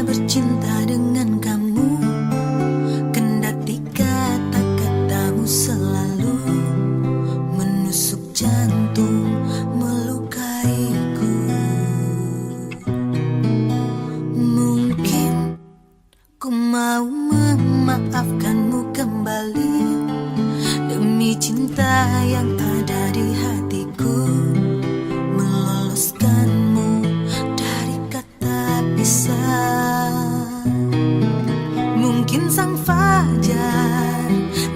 bercinta dengan kamu, kendati kata-katamu selalu menusuk jantung, melukaiku. Mungkin ku mau memaafkanmu kembali demi cinta yang ada di hatiku, meloloskanmu dari kata pisah. Mungkin sang fajar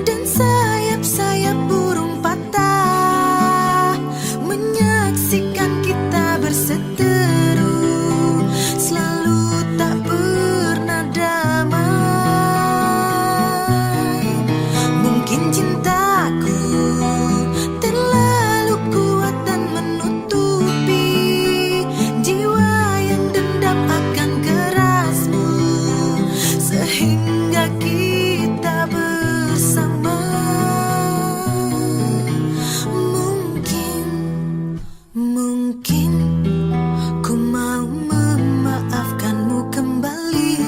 dan sayap-sayap burung patah menyaksikan kita berseteru, selalu tak pernah damai. Mungkin cintaku terlalu kuat dan menutupi jiwa yang dendam akan kerasmu, sehingga kita bersama. Mungkin ku mau memaafkanmu kembali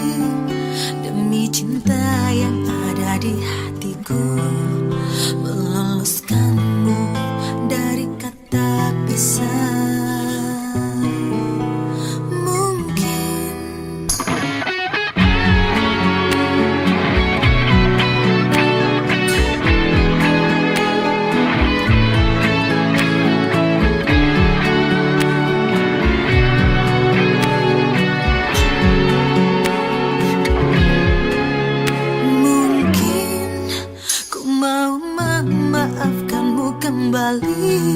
demi cinta yang ada di hatiku, meloloskanmu dari kata pisah. Mau memaafkanmu kembali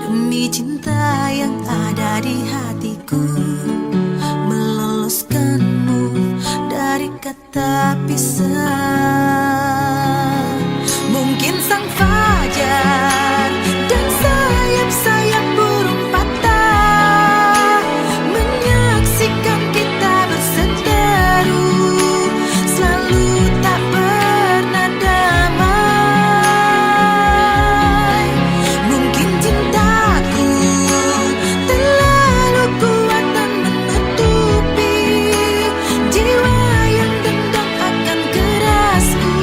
demi cinta yang ada di hatiku, meloloskanmu dari kata pisah. Mungkin sang fajar dan sayap-sayap burung patah menyaksikan kita berseteru, selalu tak pernah damai. Mungkin cintaku terlalu kuat dan menutupi jiwa yang dendam akan kerasku,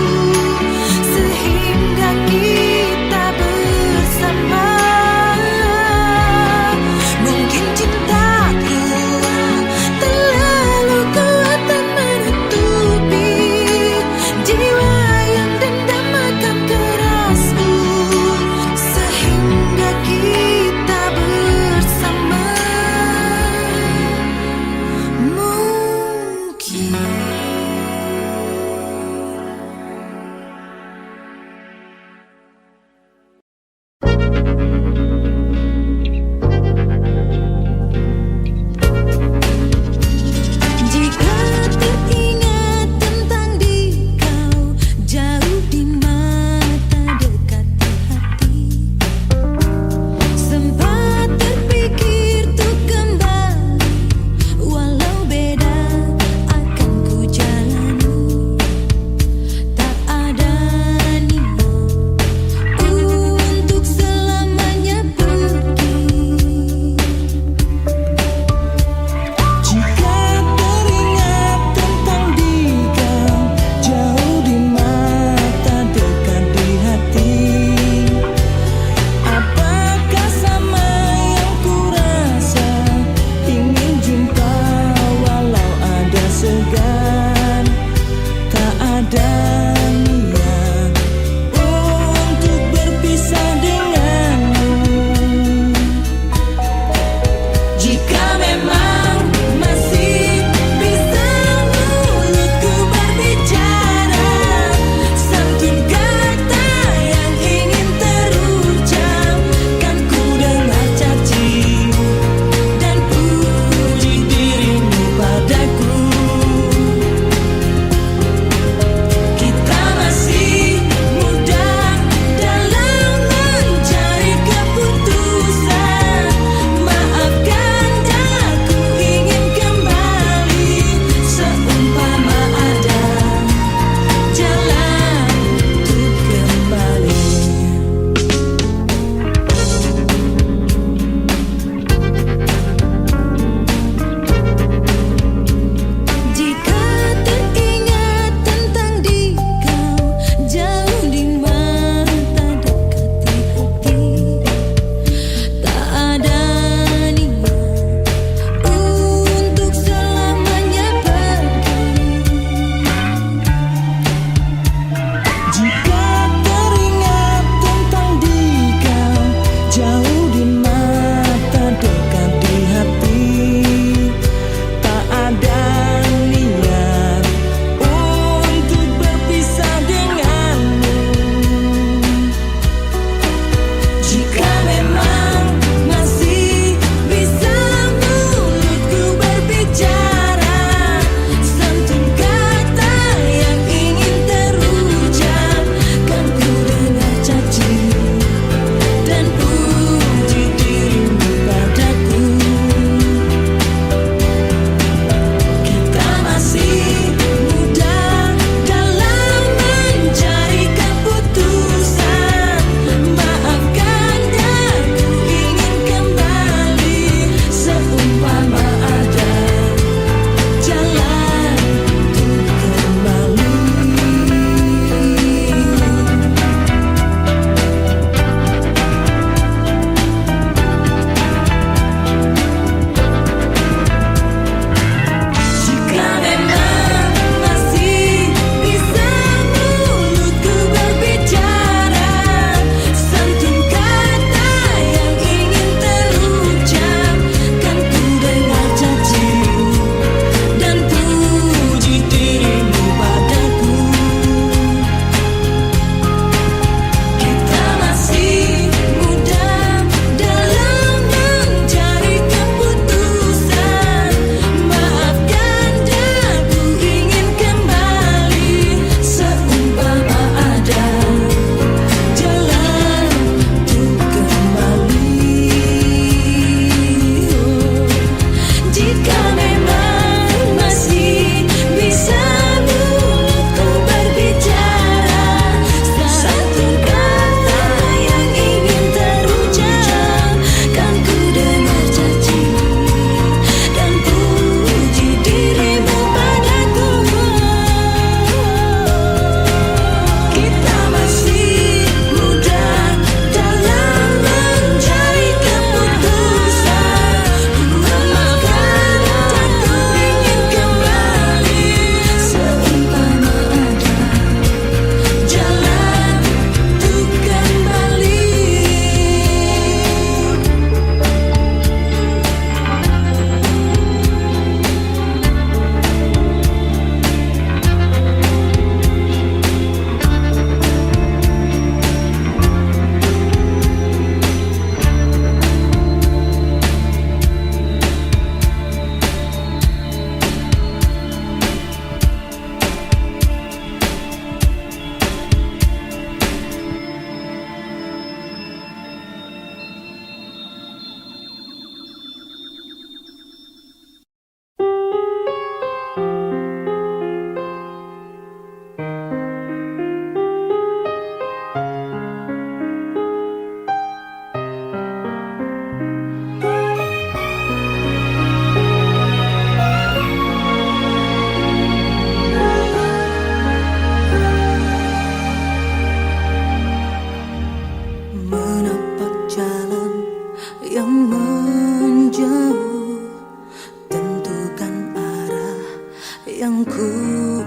yang ku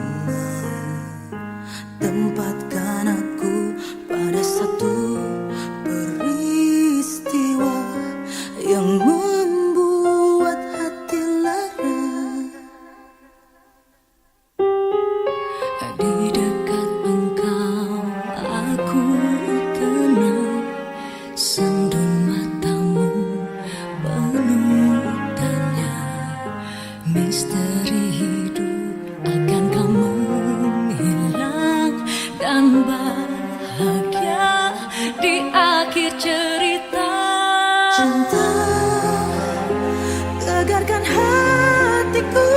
tempatkan aku pada satu peristiwa yang membuat hati lara. Di dekat engkau aku tenang, sendu matamu penuh tanya, misteri hidup akan kau menghilang dan bahagia di akhir cerita. Cinta tegarkan hatiku,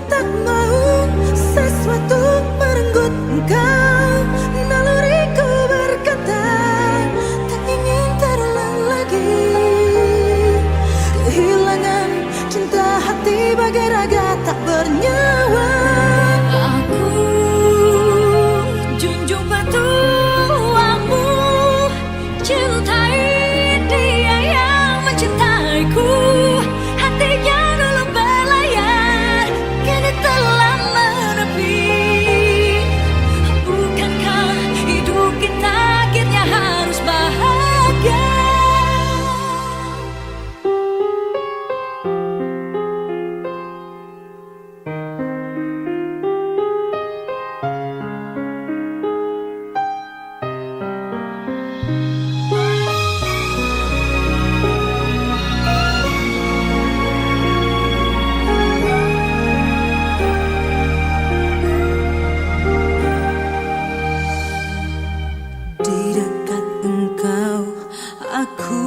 tak mau sesuatu merenggut engkau. Naluriku berkata tak ingin terulang lagi. Kehilangan cinta hati bagai raga tak bernyawa. Aku junjung petuamu, cintai dia yang mencintaiku. Hatinya dulu berlayar, kini telah menepi. Bukankah hidup kita akhirnya harus bahagia? Di dekat engkau aku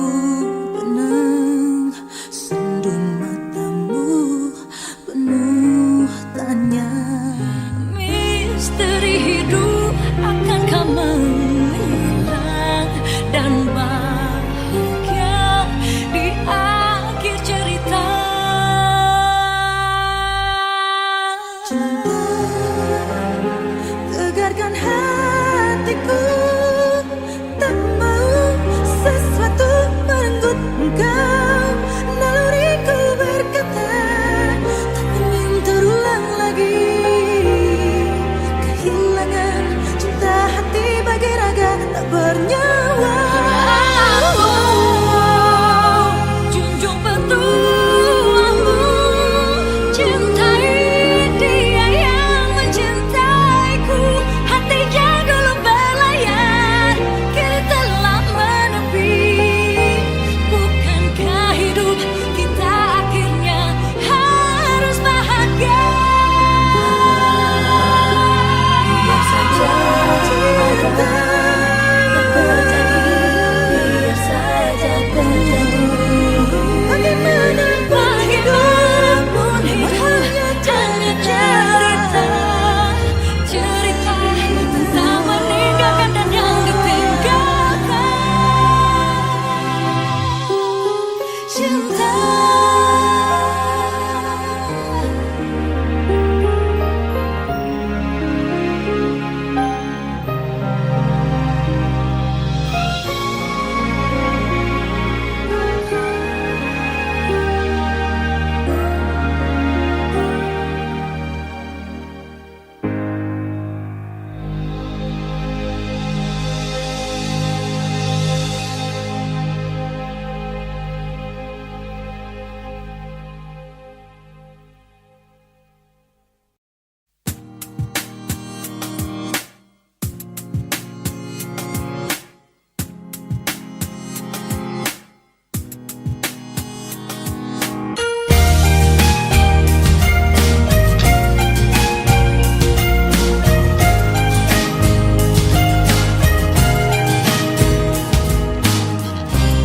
tenang, sendu matamu penuh tanya. Misteri hidup akan kau menghilang dan bahagia di akhir cerita. Cinta tegarkan hatiku, tak mau sesuatu merenggut engkau. Naluriku berkata tak ingin terulang lagi. Kehilangan cinta hati bagai raga tak bernyawa. Aku junjung petuamu, cintai dia yang mencintaiku. Hatinya dulu berlayar, kini telah menepi. Bukankah hidup kita akhirnya harus bahagia? Biar saja cinta Biar saja terjadi. bagaimanapun Bagaimanapun hidup hanya cerita, cerita tentang meninggalkan dan yang ditinggalkan. Cinta.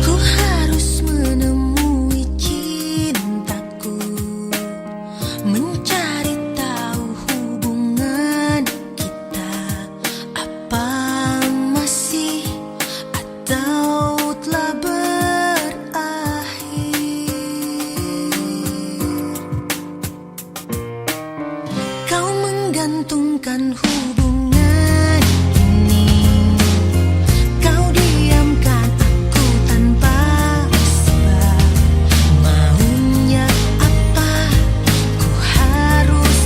ku harus menemui cintaku, mencari tahu hubungan kita, apa masih atau telah berakhir. Kau menggantungkan hubungan ini, kau diamkan aku tanpa sebab. Maunya apa? Ku harus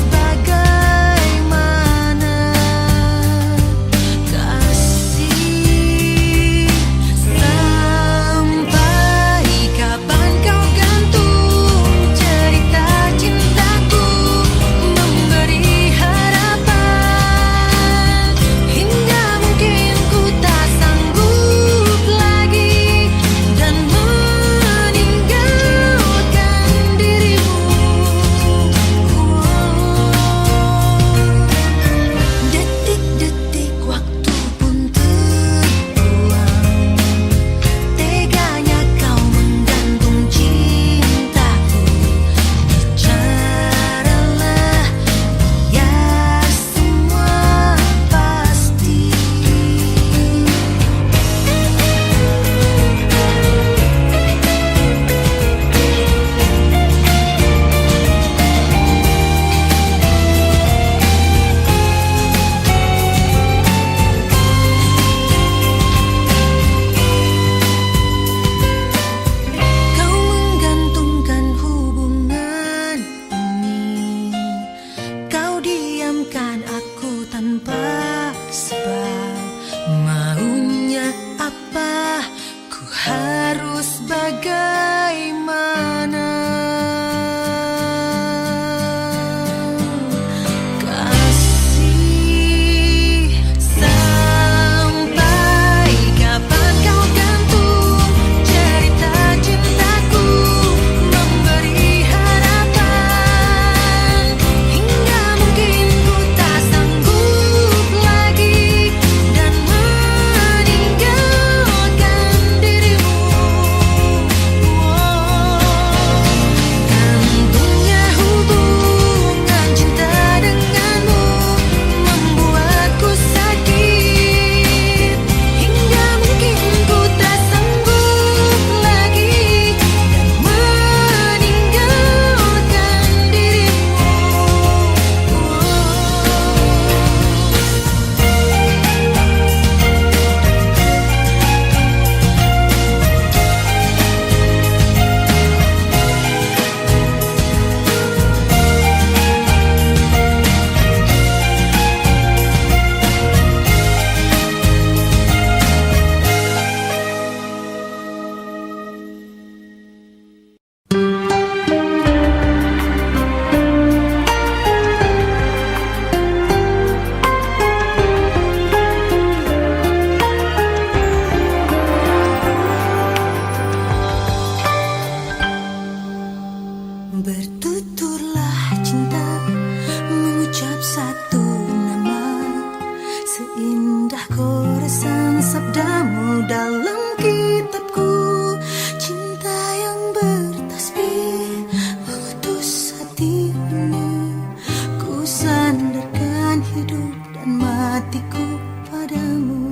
hidup dan matiku padamu.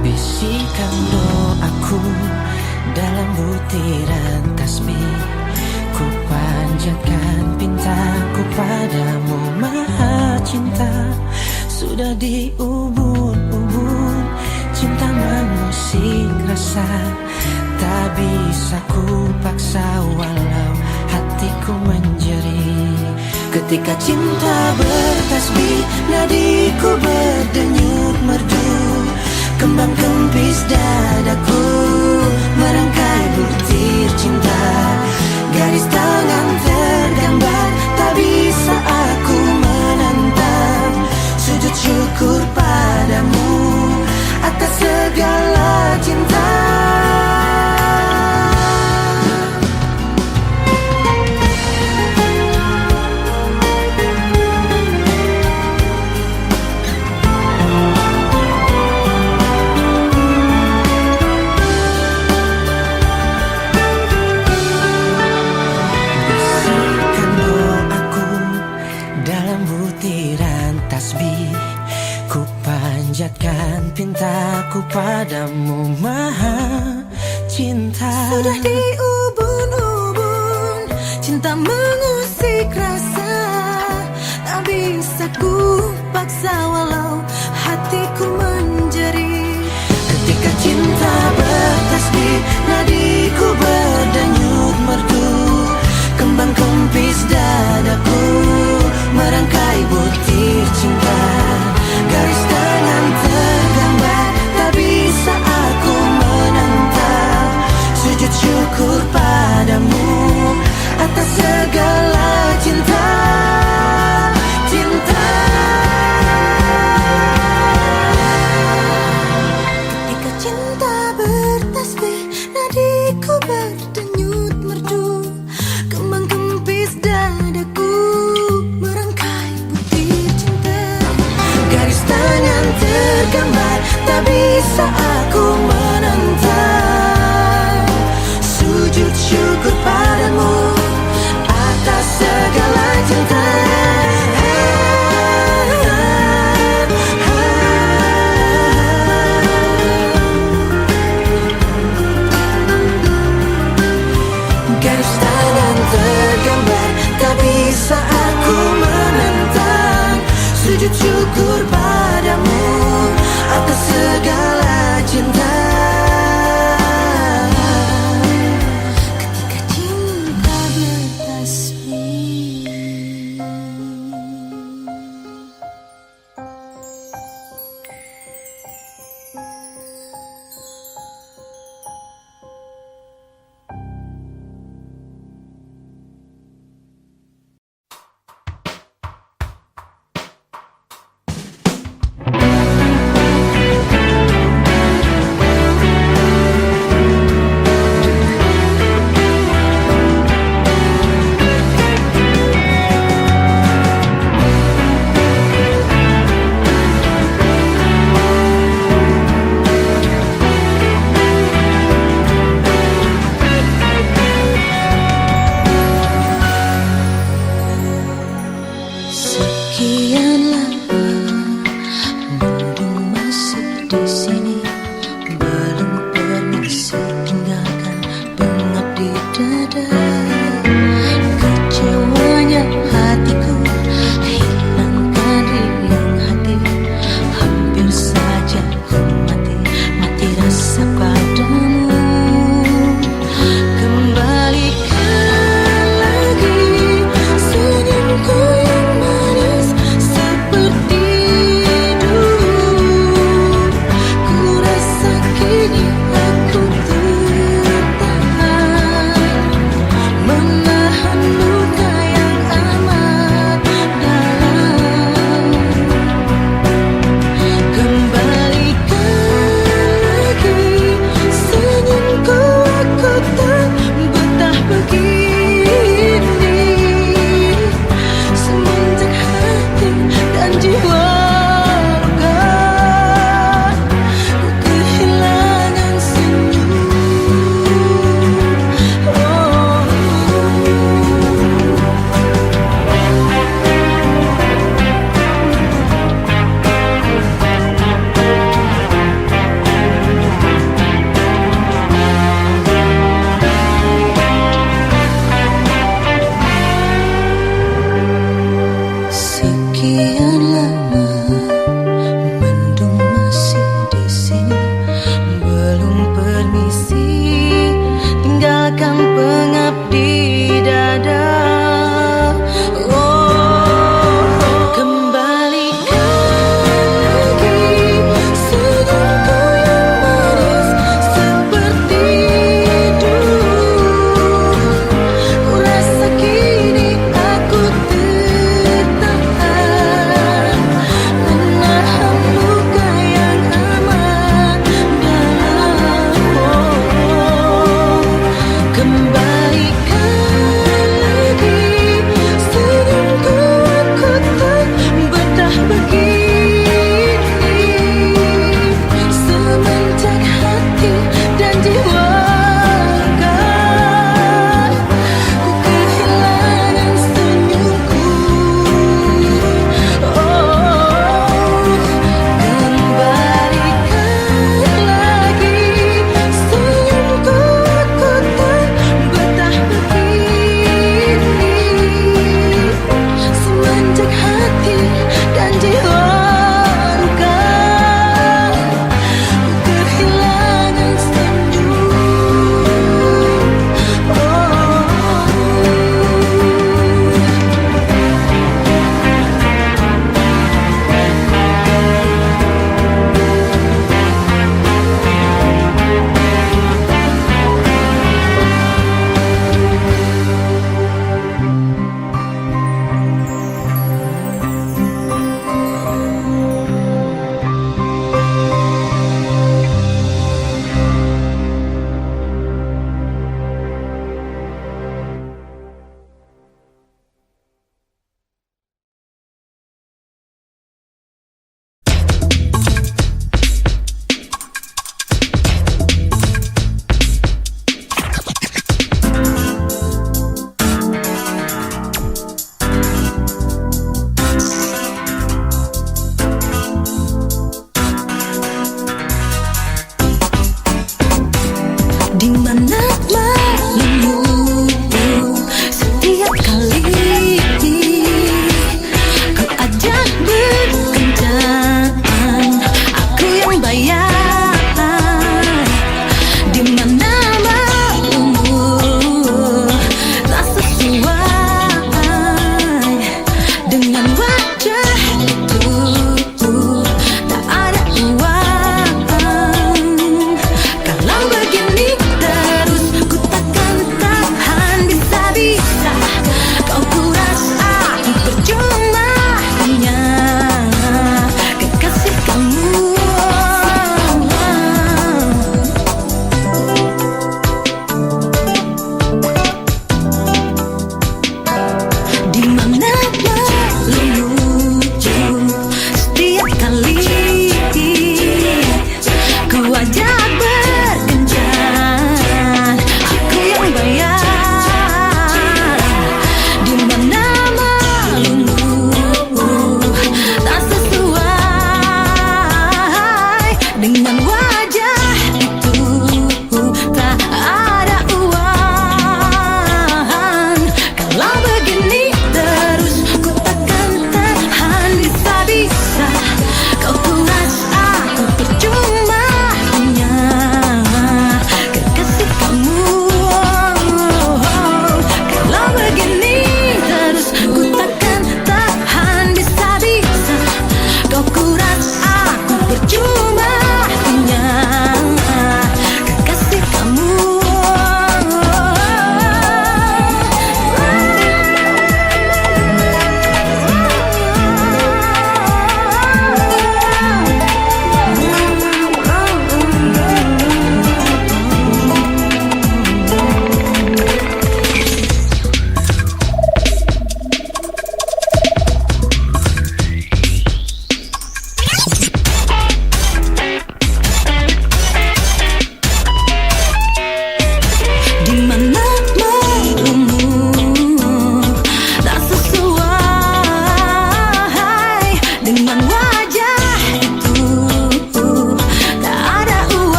Bisikan doaku dalam butiran tasbih, ku panjatkan pintaku padamu Maha Cinta. Sudah diubun-ubun cinta mengusik rasa, tak bisa ku paksa walau hatiku menjerit. Ketika cinta bertasbih, nadiku berdenyut merdu, kembang kempis dadaku merangkai butir cinta. Garis tangan tergambar, tak bisa aku menentang. Sujud syukur padamu atas segala cinta. Panjatkan pintaku padamu Maha Cinta. Sudah diubun-ubun cinta mengusik rasa, tak bisa ku paksa walau hatiku menjerit. Ketika cinta bertasbih, nadiku berdenyut merdu, kembang kempis dadaku merangkai butir cinta. Garis tangan tergambar, tak bisa aku menentang. Sujud syukur padamu atas segala cinta. Cinta. Ketika cinta bertasbih, nadiku berdenyut merdu, kembang kempis dadaku merangkai butir cinta. Garis tangan tergambar, tak bisa aku menentang. Sujud syukur padamu atas segala cinta. Garis tangan tergambar, tak bisa aku menentang. Sujud syukur padamu atas segala cinta. Ketika cinta bertasbih. Sekian lama menunggu masih di sini, belum permisi tinggalkan bengap di dada. Kecewanya hatiku, hilangkan riang hati, hampir saja ku mati rasa padamu. Kembalikan lagi senyumku yang manis seperti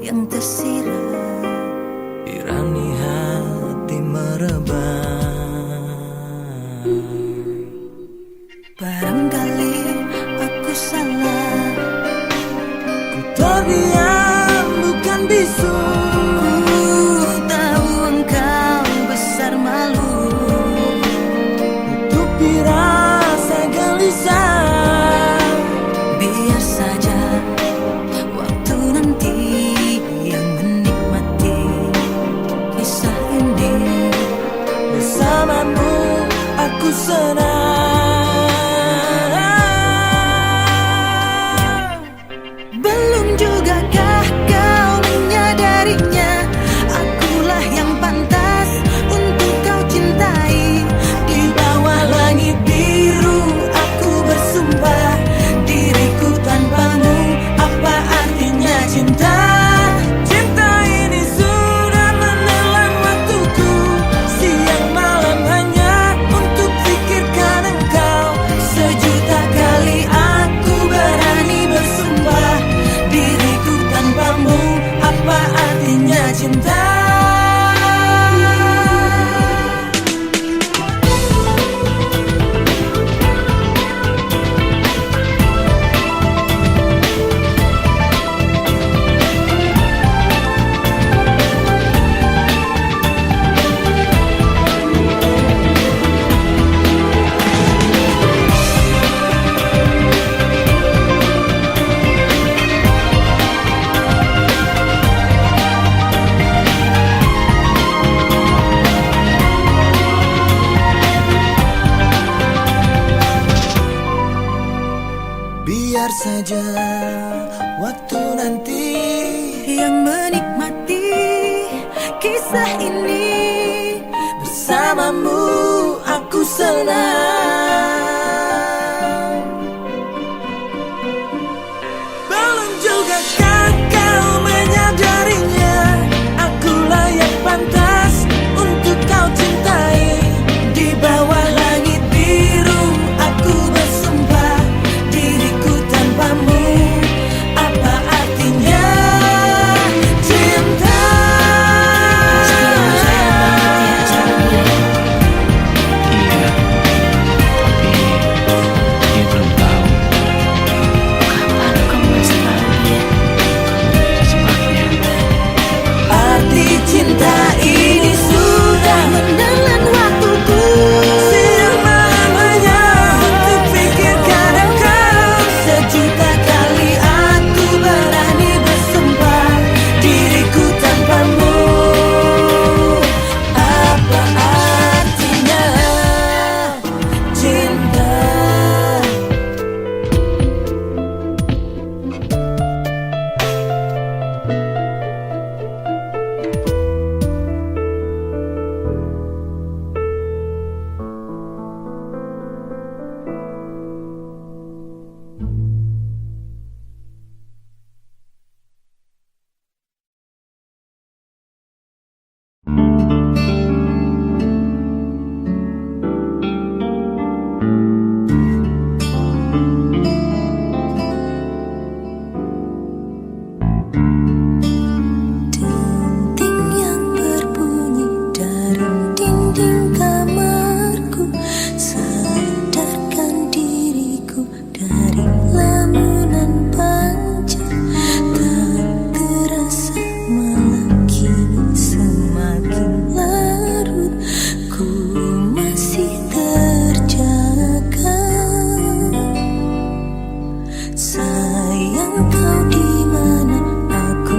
yang tersirat, irani hati merebah. barangkali aku salah. Ku terdiam bukan bisu, Ku tahu engkau besar malu, tutupi rasa gelisah. biar saja waktu nanti yang menikmati kisah ini. Bersamamu aku senang. Belum jugakah kau menyadarinya, akulah yang pantas untuk kau cintai. Di bawah langit biru aku bersumpah, diriku tanpamu apa artinya cinta? Cinta ini sudah menelan waktuku, siang malam hanya untuk pikirkan engkau. Sejuta kali aku berani bersumpah, diriku tanpamu apa artinya cinta? Biar saja waktu nanti Yang menikmati kisah ini. bersamamu aku senang. Belum jugakah kau menyadarinya, akulah yang pantas untuk kau cintai. Di bawah langit biru aku bersumpah, diriku tanpamu apa artinya cinta? Iya, tapi dia belum tahu kapan kamu masih tahu dia. Secepatnya. Arti cinta ini sudah Menelan waktuku, siang malam hanya untuk pikirkan engkau. Sejuta kali aku berani bersumpah, diriku tanpamu apa artinya cinta? denting yang berbunyi dari dinding kamarku, sadarkan diriku dari lamunan panjang. Tak terasa malam kini semakin larut, ku masih terjaga. Sayang kau di mana, aku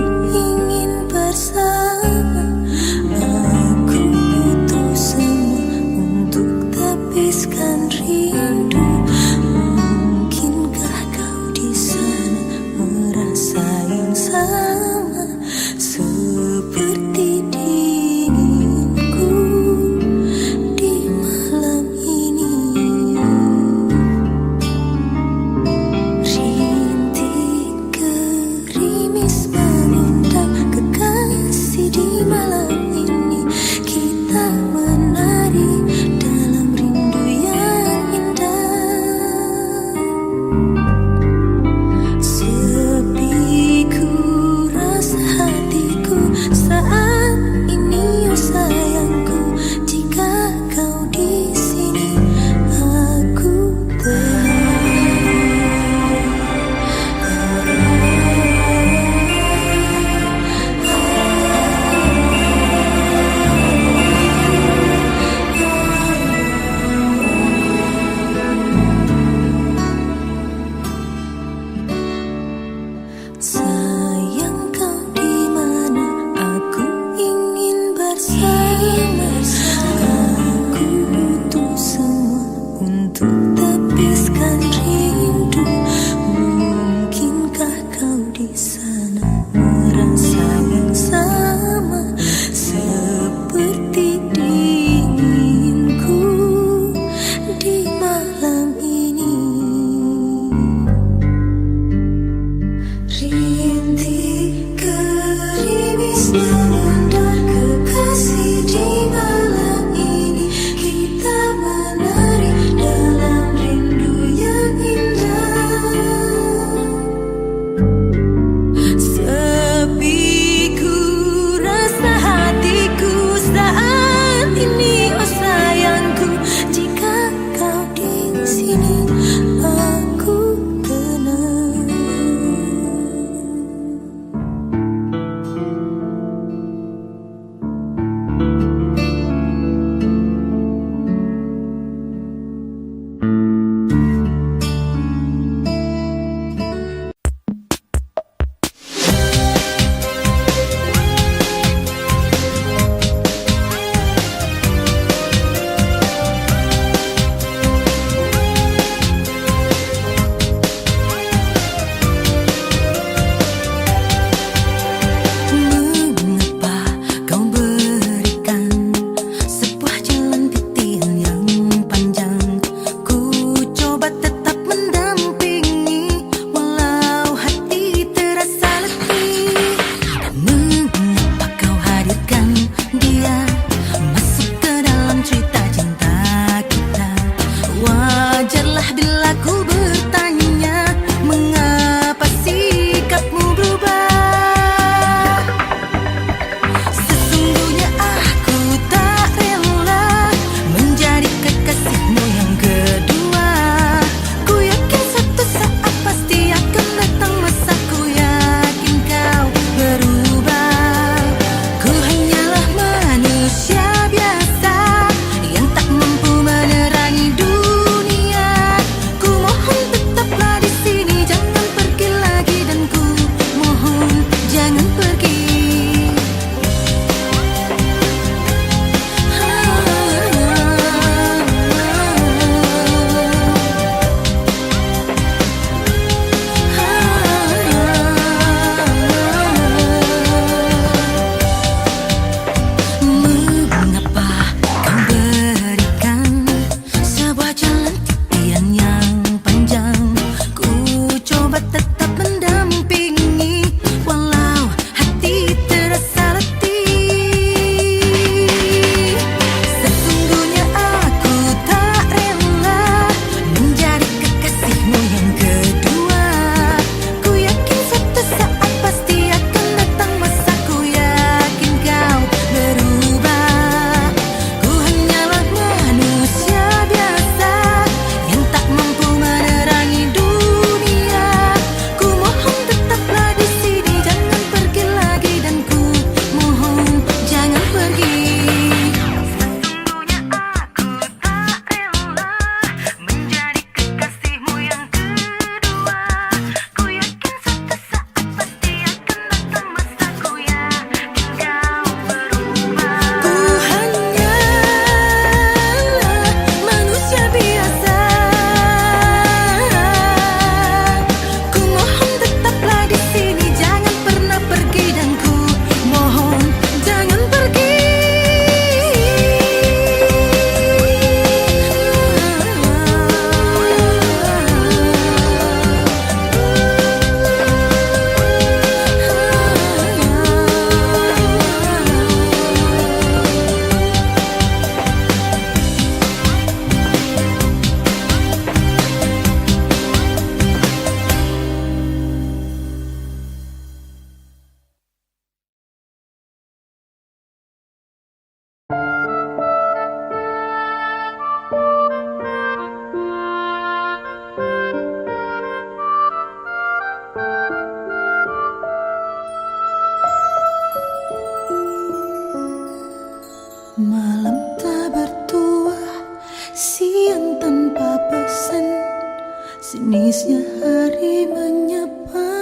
Nangisnya hari menyapa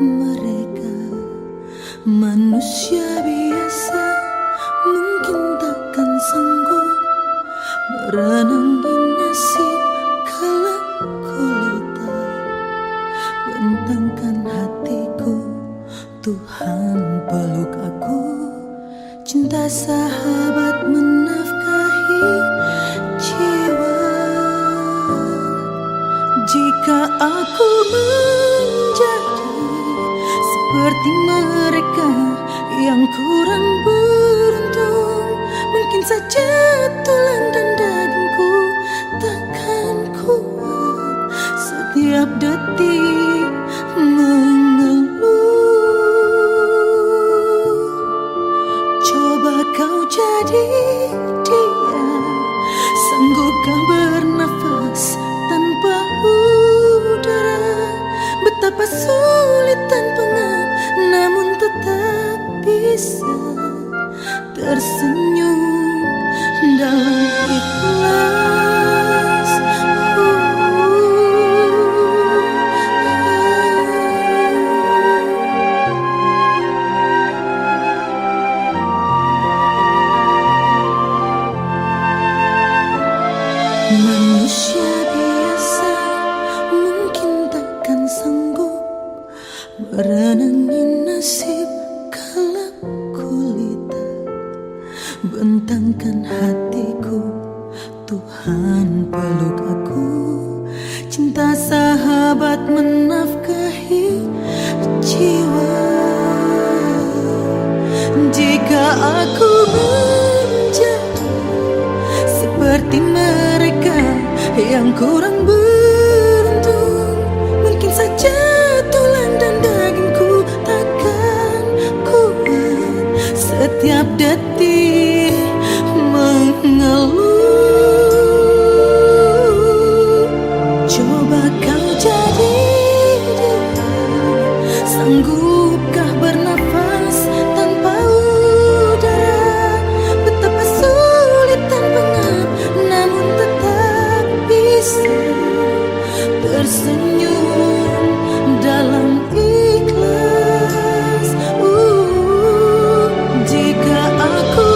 mereka. Manusia biasa mungkin takkan sanggup merenangi nasib kalam gulita. Bentangkan hatiku, Tuhan peluk aku. Cinta sahabat menafkahi jiwa. Jika aku menjadi seperti mereka yang kurang beruntung, mungkin saja tulang dan dagingku takkan kuat setiap detik mengeluh. Coba kau jadi dia, sanggupkah bernafas tanpa udara? Betapa sulit dan pengap, namun tetap bisa tersenyum dalam ikhlas. Manusia biasa mungkin takkan sanggup merenangi nasib kalam gulita. Bentangkan hatiku, Tuhan peluk aku. Cinta sahabat menafkahi jiwa. Jika aku menjadi seperti mereka yang kurang beruntung, mungkin saja tulang dan dagingku takkan kuat setiap detik mengeluh. Coba kau jadi dia, sanggupkah bernafas tanpa udara? Betapa sulit dan pengap, namun tetap bisa tersenyum dalam ikhlas. Jika aku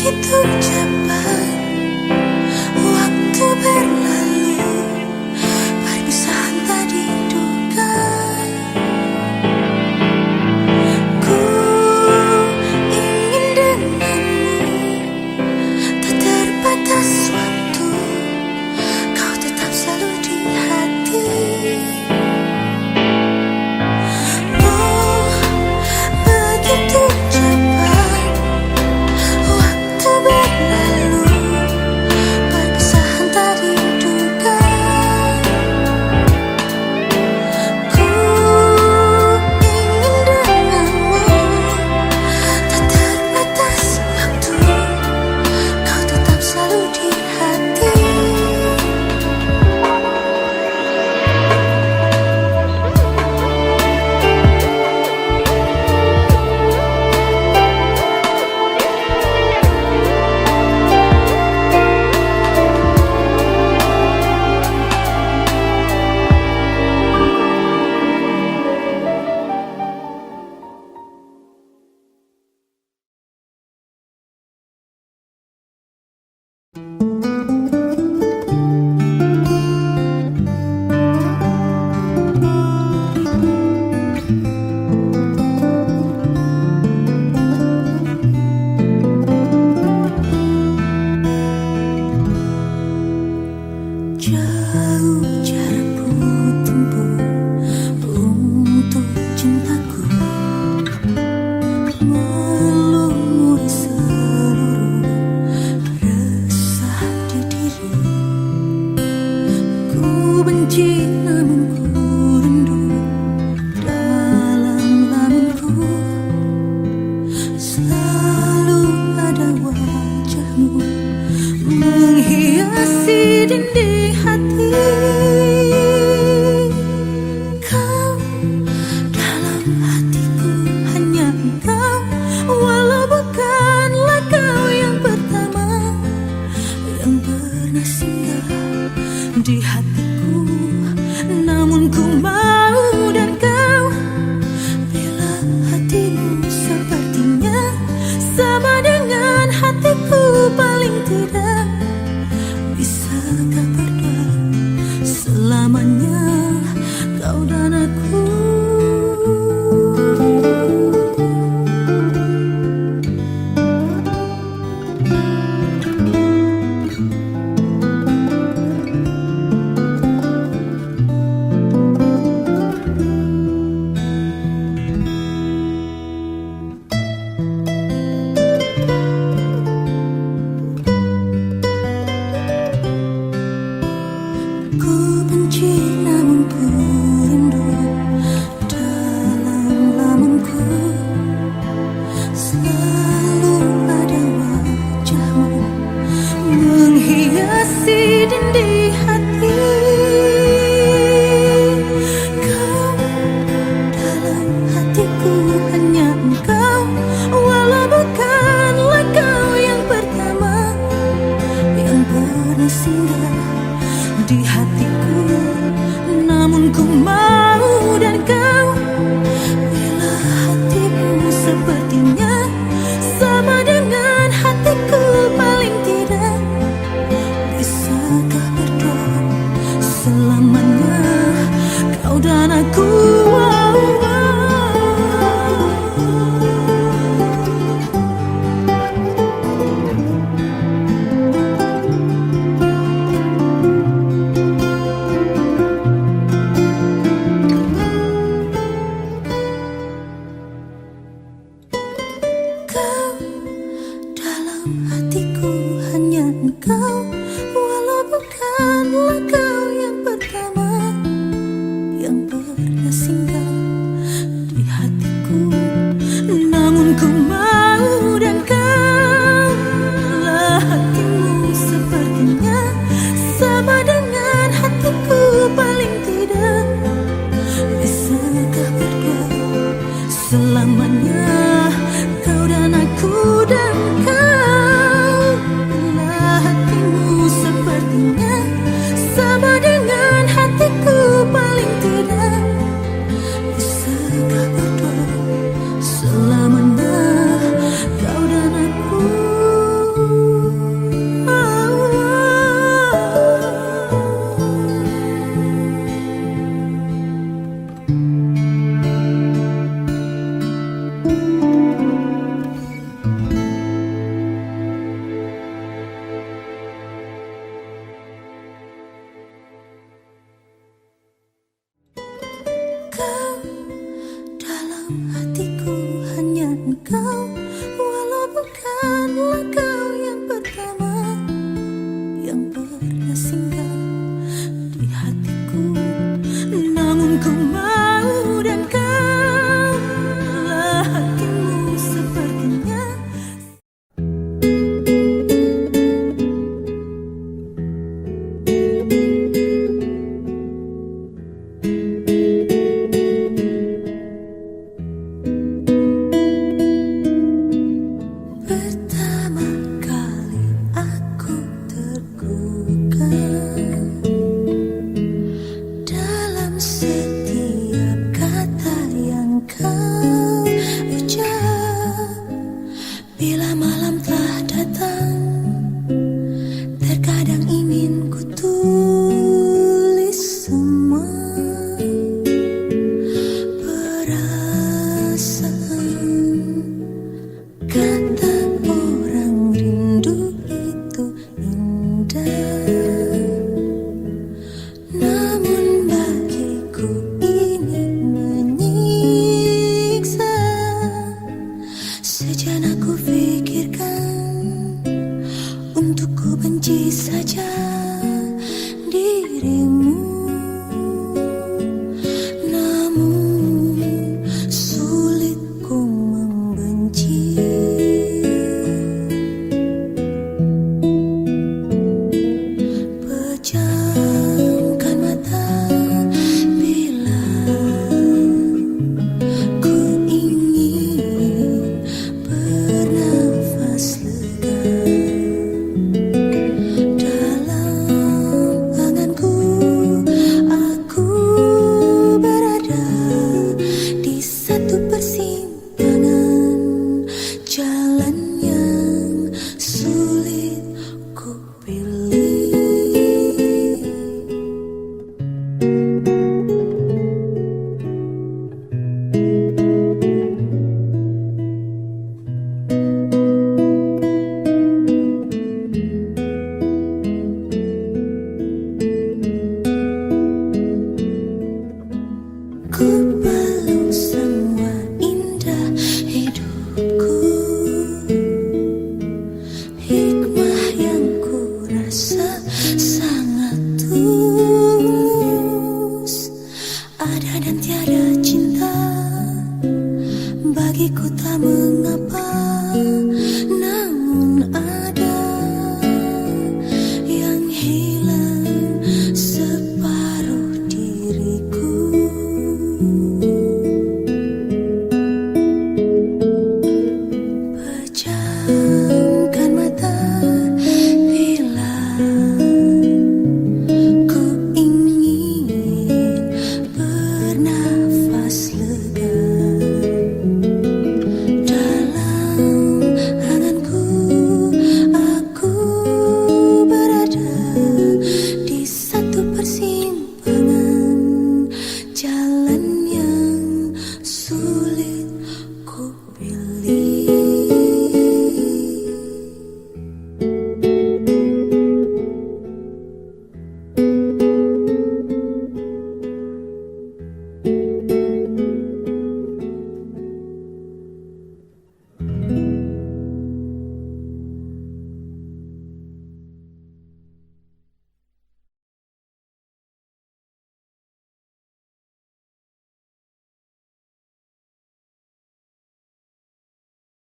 begitu cepat waktu berlalu, perpisahan tak diduga. Ku ingin denganmu, tak terbatas waktu, kau tetap selalu di hati. Oh, begitu cepat waktu berlalu, perpisahan tak diduga. Ku ingin denganmu, tak terbatas waktu, kau tetap selalu di hati. Jauh jarakku tempuh untuk cintaku, melumuri seluruh resah di diri. Ku benci namun ku rindu dalam lamunku, selalu ada wajahmu menghiasi dinding hati. Kau dalam hatiku, hanya engkau, walau bukanlah kau yang pertama yang pernah singgah di hatiku, namun ku mau dan kau. Bila hatimu sepertinya sama dengan hatiku, paling tidak bisakah berdua selamanya, kau dan aku. Ku benci namun ku rindu dalam lamunku, selalu ada wajahmu menghiasi dinding hati. Kau dalam hatiku, hanya engkau, walau bukanlah kau yang pertama yang pernah singgah di hatiku, namun ku mau dan kau. Bila hatimu sepertinya sama dengan hatiku, paling tidak bisakah berdua selamanya, kau dan aku. Kau dalam hatiku, hanya engkau, walau bukanlah kau yang pertama yang pernah singgah di hatiku, namun ku mau dan kau. Lah hatimu sepertinya sama dengan hatiku, paling tidak bisakah berdua selamanya, kau dan aku dan kau. Lah hatimu Malam telah datang, terkadang ingin ku tulis semua perasaan. Kata orang rindu itu indah, namun bagiku ini menyiksa. Sejenak ku pikirkan untuk ku benci saja.